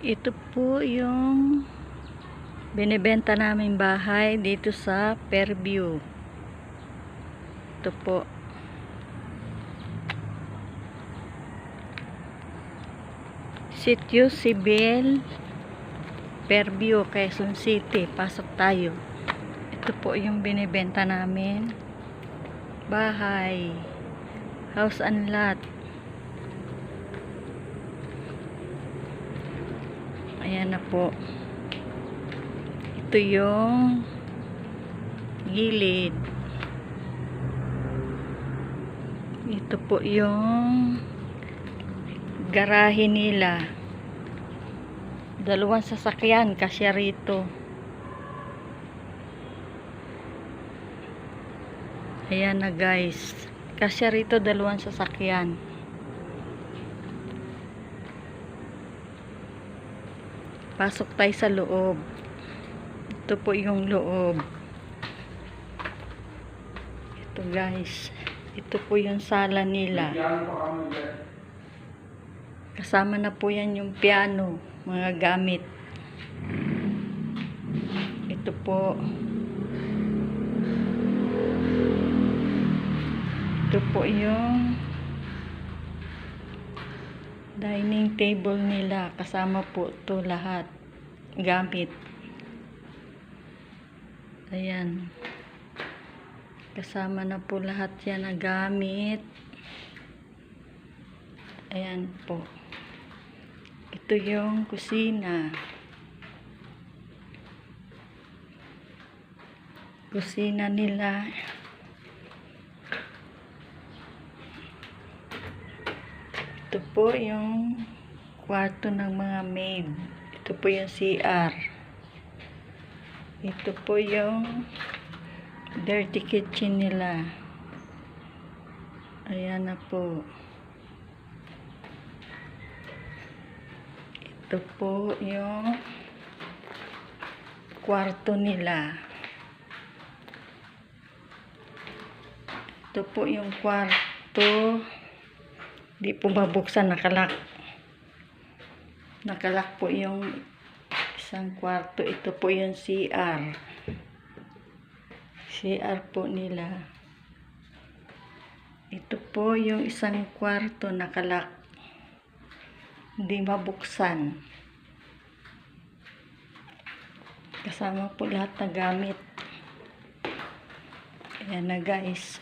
Ito po yung binibenta naming bahay dito sa Fairview. Ito po. Sitio Sibil, Fairview, Quezon City. Pasok tayo. Ito po yung binibenta namin. Bahay. House and lot. Ayan na po. Ito yung gilid. Ito po yung garahe nila. 2 sasakyan kasya rito. Ayan na guys. Kasya rito 2 sasakyan. Pasok tayo sa loob. Ito po yung loob. Ito guys. Ito po yung sala nila. Kasama na po yan yung piano. Mga gamit. Ito po. Ito po yung dining table nila. Kasama po to lahat. Gamit. Ayan. Kasama na po lahat yan na gamit. Ayan po. Ito yung kusina. Kusina nila. Ito po yung kwarto ng mga maid. Ito po yung CR. Ito po yung dirty kitchen nila. Ayan na po. Ito po yung kwarto nila. Ito po yung kwarto. Di po mabuksan, nakalak. Nakalak po yung isang kwarto. Ito po yung CR. CR po nila. Ito po yung isang kwarto, nakalak. Hindi mabuksan. Kasama po lahat na gamit. Ayan na guys.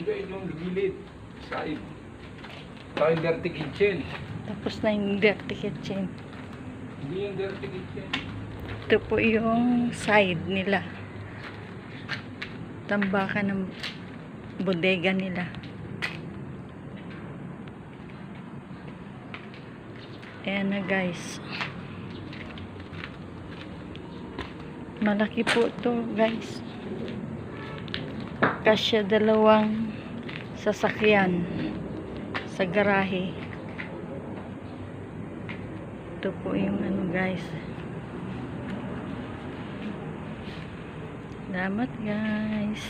Hindi, yung gilid. Side. Saka yung dirty kitchen. Tapos na yung dirty kitchen. Hindi yung dirty kitchen. Ito po yung side nila. Tambakan ng bodega nila. Ayan na guys. Malaki po to guys. Kasya 2 sasakyan sa garahe. Ito po yung ano guys. Salamat guys.